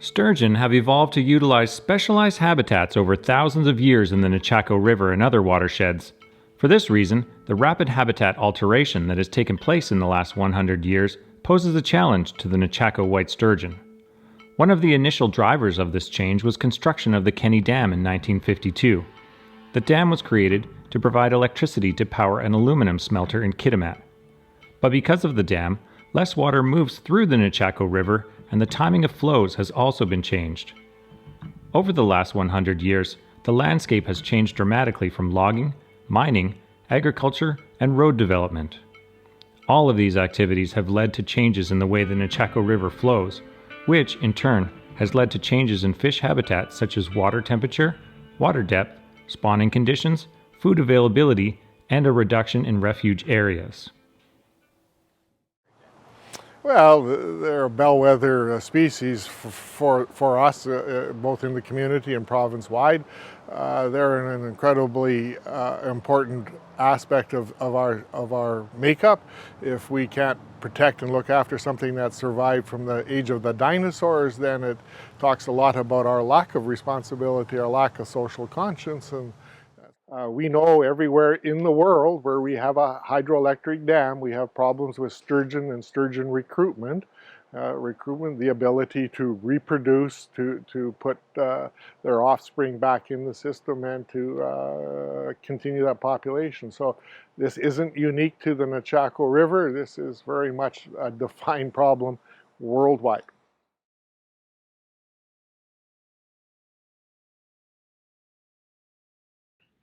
Sturgeon have evolved to utilize specialized habitats over thousands of years in the Nechako River and other watersheds. For this reason, the rapid habitat alteration that has taken place in the last 100 years poses a challenge to the Nechako white sturgeon. One of the initial drivers of this change was construction of the Kenny Dam in 1952. The dam was created to provide electricity to power an aluminum smelter in Kitimat. But because of the dam, less water moves through the Nechako River and the timing of flows has also been changed. Over the last 100 years, the landscape has changed dramatically from logging, mining, agriculture, and road development. All of these activities have led to changes in the way the Nechako River flows, which, in turn, has led to changes in fish habitats such as water temperature, water depth, spawning conditions, food availability, and a reduction in refuge areas. Well, they're a bellwether species for us, both in the community and province-wide. They're an incredibly important aspect of our makeup. If we can't protect and look after something that survived from the age of the dinosaurs, then it talks a lot about our lack of responsibility, our lack of social conscience. And we know everywhere in the world where we have a hydroelectric dam, we have problems with sturgeon and sturgeon recruitment. The ability to reproduce, to put their offspring back in the system and to continue that population. So this isn't unique to the Nechako River. This is very much a defined problem worldwide.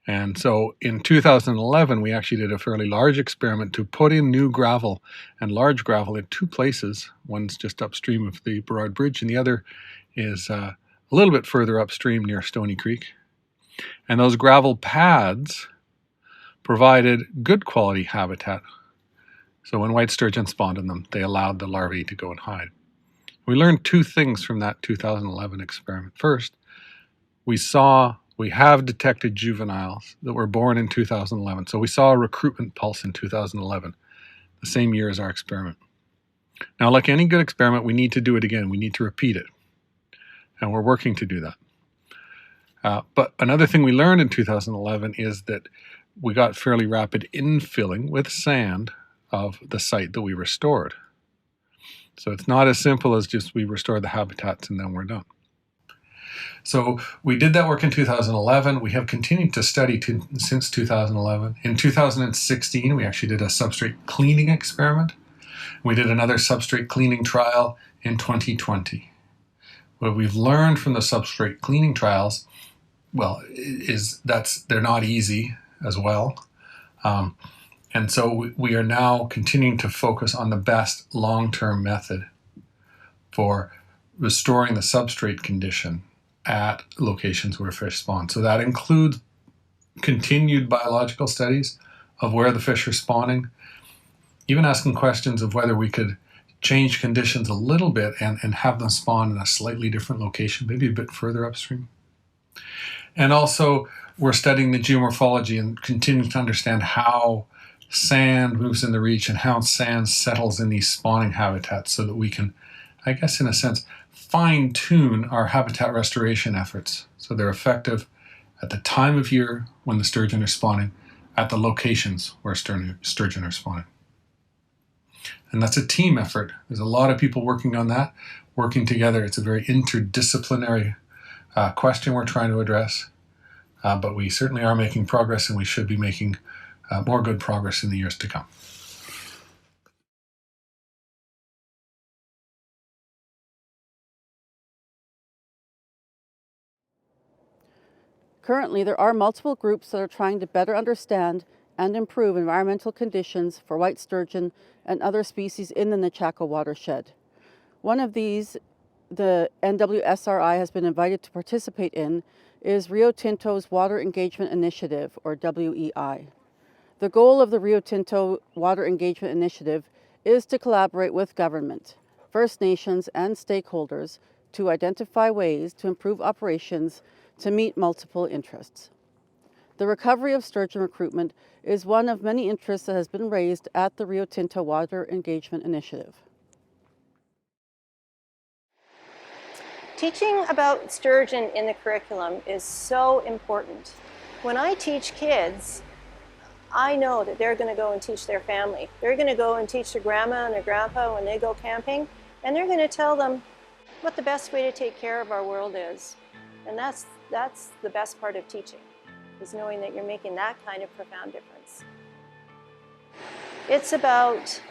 And so in 2011, we actually did a fairly large experiment to put in new gravel and large gravel in two places. One's just upstream of the Burrard Bridge, and the other is a little bit further upstream near Stony Creek. And those gravel pads provided good quality habitat. So when white sturgeon spawned in them, they allowed the larvae to go and hide. We learned two things from that 2011 experiment. First, we have detected juveniles that were born in 2011. So we saw a recruitment pulse in 2011, the same year as our experiment. Now, like any good experiment, we need to do it again. We need to repeat it. And we're working to do that. But another thing we learned in 2011 is that we got fairly rapid infilling with sand of the site that we restored. So it's not as simple as just we restore the habitats and then we're done. So we did that work in 2011. We have continued to study since 2011. In 2016, we actually did a substrate cleaning experiment. We did another substrate cleaning trial in 2020. What we've learned from the substrate cleaning trials, well, is they're not easy as well. And so we are now continuing to focus on the best long-term method for restoring the substrate condition at locations where fish spawn. So that includes continued biological studies of where the fish are spawning, even asking questions of whether we could change conditions a little bit and have them spawn in a slightly different location, maybe a bit further upstream. And also we're studying the geomorphology and continuing to understand how sand moves in the reach and how sand settles in these spawning habitats so that we can, I guess in a sense, fine-tune our habitat restoration efforts so they're effective at the time of year when the sturgeon are spawning, at the locations where sturgeon are spawning. And that's a team effort. There's a lot of people working on that, working together. It's a very interdisciplinary question we're trying to address, but we certainly are making progress, and we should be making more good progress in the years to come. Currently, there are multiple groups that are trying to better understand and improve environmental conditions for white sturgeon and other species in the Nechako watershed. One of these, the NWSRI has been invited to participate in, is Rio Tinto's Water Engagement Initiative, or WEI. The goal of the Rio Tinto Water Engagement Initiative is to collaborate with government, First Nations, and stakeholders to identify ways to improve operations to meet multiple interests. The recovery of sturgeon recruitment is one of many interests that has been raised at the Rio Tinto Water Engagement Initiative. Teaching about sturgeon in the curriculum is so important. When I teach kids, I know that they're going to go and teach their family. They're going to go and teach their grandma and their grandpa when they go camping, and they're going to tell them what the best way to take care of our world is. And that's the best part of teaching, is knowing that you're making that kind of profound difference. It's about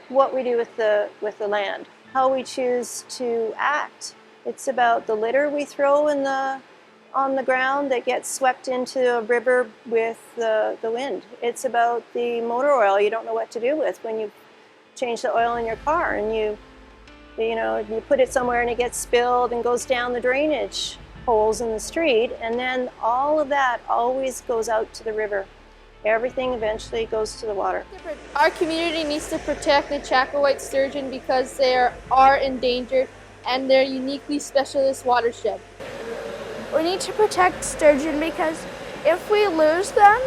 what we do with the land, how we choose to act. It's about the litter we throw on the ground that gets swept into a river with the wind. It's about the motor oil you don't know what to do with when you change the oil in your car, and you put it somewhere and it gets spilled and goes down the drainage holes in the street, and then all of that always goes out to the river. Everything eventually goes to the water. Our community needs to protect the Chaco white sturgeon because they are endangered and they're uniquely specialist watershed. We need to protect sturgeon because if we lose them,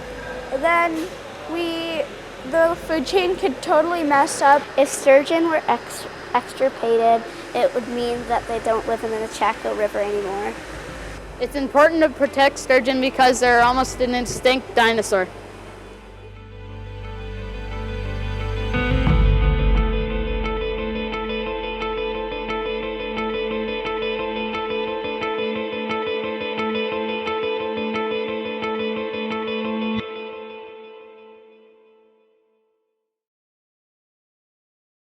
then the food chain could totally mess up. If sturgeon were extirpated, it would mean that they don't live in the Chaco River anymore. It's important to protect sturgeon because they're almost an extinct dinosaur.